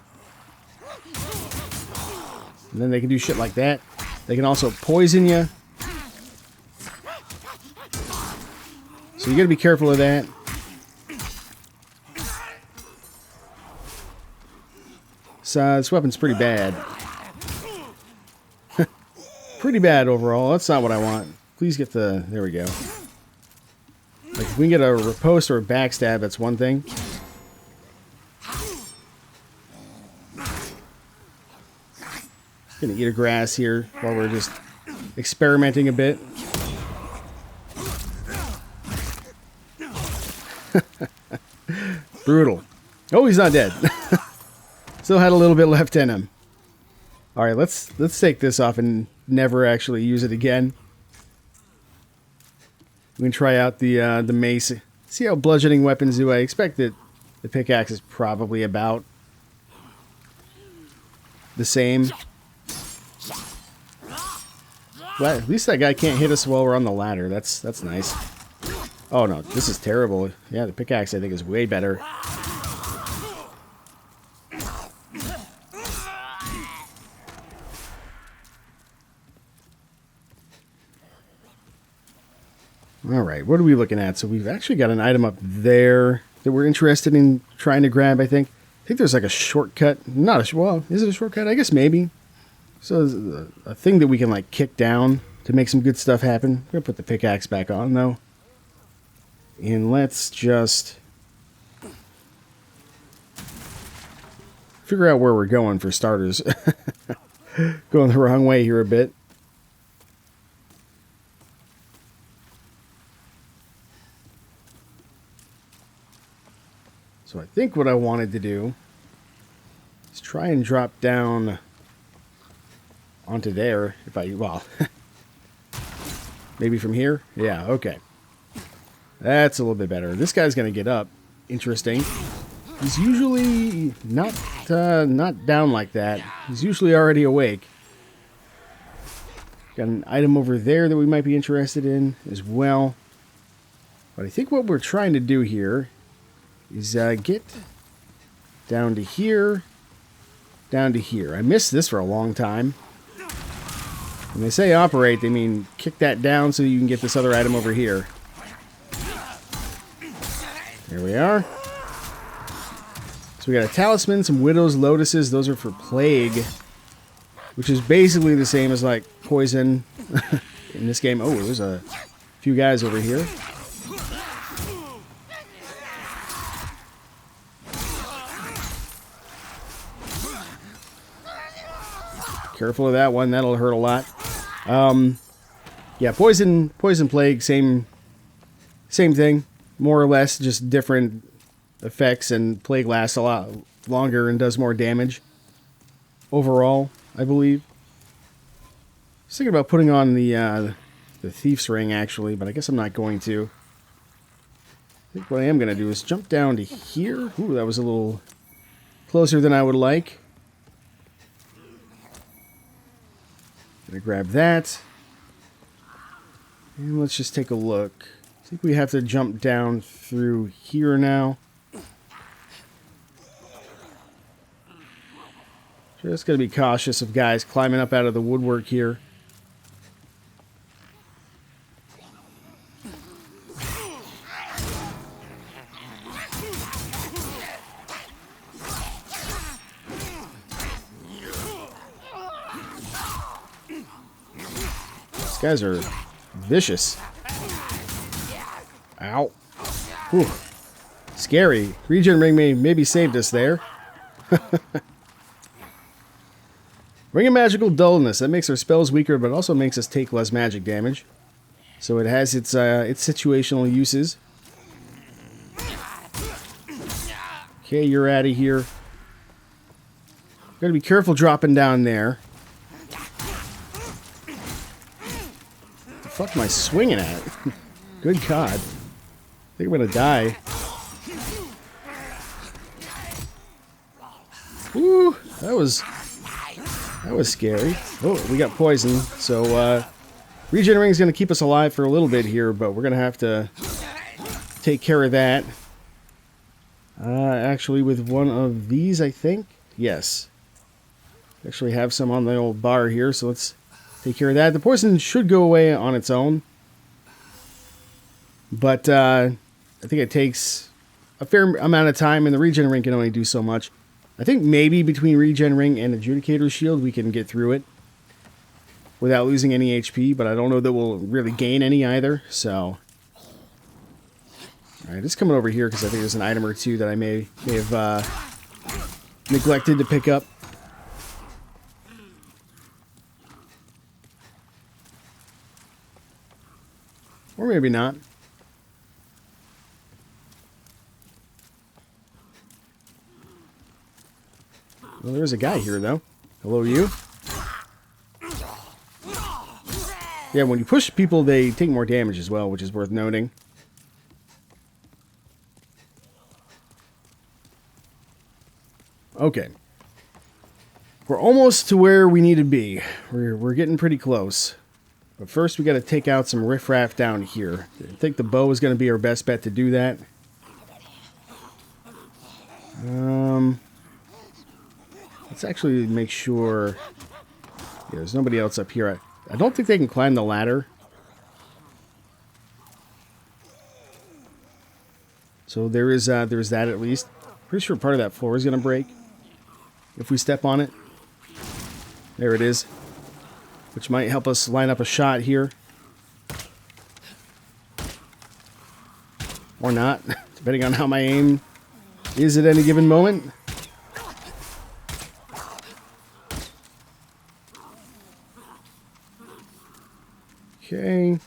[SPEAKER 1] And then they can do shit like that. They can also poison you. So you gotta be careful of that. So this weapon's pretty bad. Pretty bad overall. That's not what I want. Please get the... There we go. Like, if we can get a riposte or a backstab, that's one thing. Gonna eat a grass here while we're just experimenting a bit. Brutal. Oh, he's not dead. Still had a little bit left in him. Alright, let's take this off and never actually use it again. We can try out the mace. See how bludgeoning weapons do. I expect that the pickaxe is probably about the same. Well, at least that guy can't hit us while we're on the ladder. That's nice. Oh no, this is terrible. Yeah, the pickaxe I think is way better. Alright, what are we looking at? So we've actually got an item up there that we're interested in trying to grab, I think. I think there's like a shortcut. Well, is it a shortcut? I guess maybe. So there's a thing that we can like kick down to make some good stuff happen. I'm gonna put the pickaxe back on though. And let's just figure out where we're going for starters. Going the wrong way here a bit. So I think what I wanted to do is try and drop down onto there. If I, well, maybe from here? Yeah, okay. That's a little bit better. This guy's going to get up. Interesting. He's usually not down like that. He's usually already awake. Got an item over there that we might be interested in as well. But I think what we're trying to do here is get down to here, down to here. I missed this for a long time. When they say operate, they mean kick that down so you can get this other item over here. There we are. So we got a talisman, some widow's lotuses. Those are for plague, which is basically the same as like poison in this game. Oh, there's a few guys over here. Careful of that one. That'll hurt a lot. Yeah, poison, plague, same thing. More or less, just different effects, and plague lasts a lot longer and does more damage overall, I believe. I was thinking about putting on the thief's ring, actually, but I guess I'm not going to. I think what I am going to do is jump down to here. Ooh, that was a little closer than I would like. Gonna grab that. And let's just take a look. I think we have to jump down through here now. Just gotta be cautious of guys climbing up out of the woodwork here. These guys are vicious. Ow. Whew. Scary. Regen ring maybe saved us there. Ring of magical dullness. That makes our spells weaker, but also makes us take less magic damage. So it has its situational uses. Okay, you're out of here. Gotta be careful dropping down there. What the fuck am I swinging at? Good God. I think I'm gonna die. Woo! That was scary. Oh, we got poison. So, regenerating is gonna keep us alive for a little bit here, but we're gonna have to take care of that. Actually, with one of these, I think. Yes. Actually have some on the old bar here, so let's take care of that. The poison should go away on its own. But, I think it takes a fair amount of time, and the regen ring can only do so much. I think maybe between regen ring and adjudicator shield we can get through it without losing any HP, but I don't know that we'll really gain any either, so. Alright, just coming over here because I think there's an item or two that I may have neglected to pick up. Or maybe not. Well, there's a guy here, though. Hello, you. Yeah, when you push people, they take more damage as well, which is worth noting. Okay. We're almost to where we need to be. We're getting pretty close. But first, we got to take out some riffraff down here. I think the bow is going to be our best bet to do that. Let's actually make sure. Yeah, there's nobody else up here. I don't think they can climb the ladder. So there's that at least. Pretty sure part of that floor is going to break if we step on it. There it is. which might help us line up a shot here. Or not, depending on how my aim is at any given moment. Okay.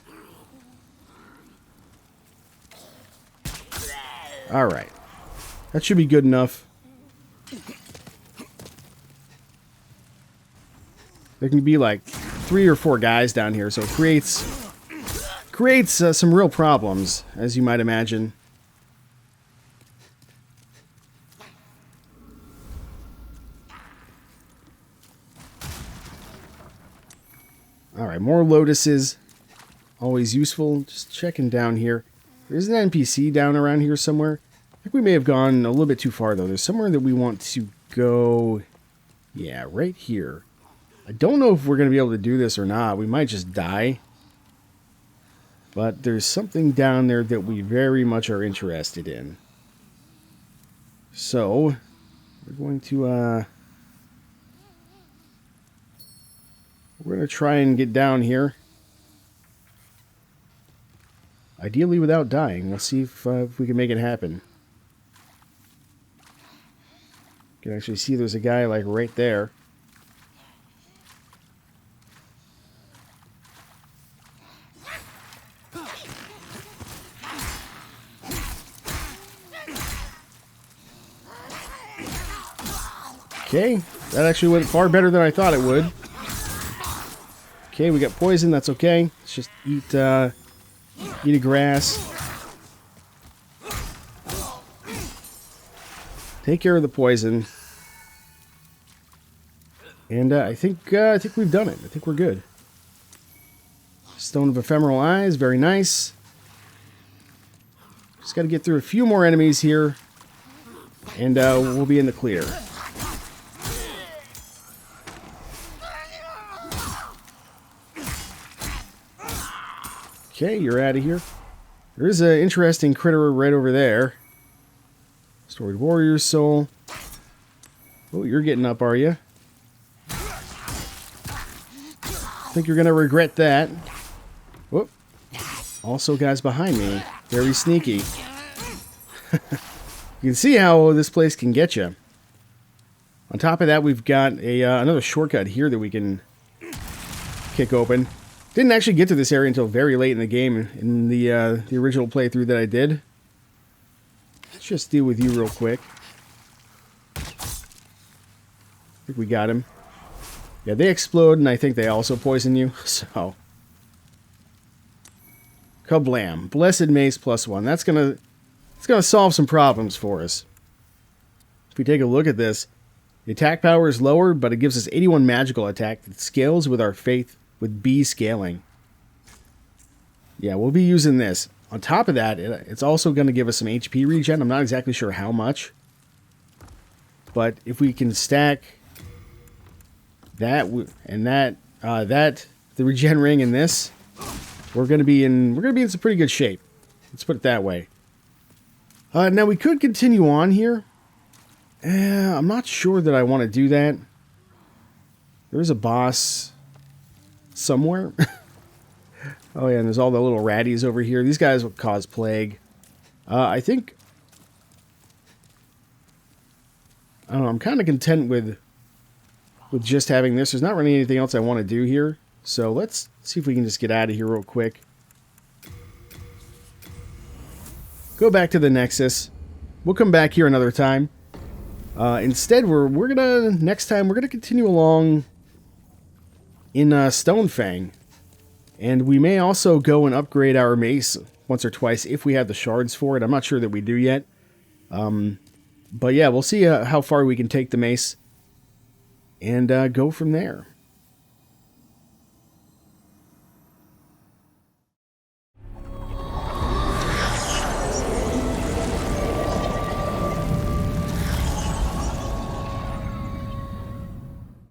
[SPEAKER 1] Alright. That should be good enough. There can be like 3 or 4 guys down here, so it creates some real problems, as you might imagine. Alright, more lotuses. Always useful. Just checking down here. There's an NPC down around here somewhere. I think we may have gone a little bit too far, though. There's somewhere that we want to go. Yeah, right here. I don't know if we're going to be able to do this or not. We might just die. But there's something down there that we very much are interested in. So, we're going to, we're going to try and get down here. Ideally without dying. Let's see if we can make it happen. You can actually see there's a guy like right there. Okay, that actually went far better than I thought it would. Okay, we got poison, that's okay. Let's just eat a grass. Take care of the poison. And I think we've done it. I think we're good. Stone of Ephemeral Eyes, very nice. Just got to get through a few more enemies here. And we'll be in the clear. Okay, you're out of here. There is an interesting critter right over there. Storied Warrior's Soul. Oh, you're getting up, are you? Think you're going to regret that. Whoop. Also, guys behind me. Very sneaky. You can see how this place can get you. On top of that, we've got another shortcut here that we can kick open. Didn't actually get to this area until very late in the game, in the original playthrough that I did. Let's just deal with you real quick. I think we got him. Yeah, they explode, and I think they also poison you, so... Kablam. Blessed Mace +1. That's gonna solve some problems for us. If we take a look at this, the attack power is lower, but it gives us 81 magical attack that scales with our faith with B scaling. Yeah, we'll be using this. On top of that, it's also going to give us some HP regen. I'm not exactly sure how much. But if we can stack that and that, the regen ring and this, we're going to be in some pretty good shape. Let's put it that way. Now we could continue on here. I'm not sure that I want to do that. There's a boss somewhere. Oh yeah, and there's all the little ratties over here. These guys will cause plague. I think... I don't know, I'm kind of content with just having this. There's not really anything else I want to do here. So let's see if we can just get out of here real quick. Go back to the Nexus. We'll come back here another time. Instead, next time we're gonna continue along in Stonefang. And we may also go and upgrade our mace once or twice if we have the shards for it. I'm not sure that we do yet. But yeah, we'll see how far we can take the mace and go from there.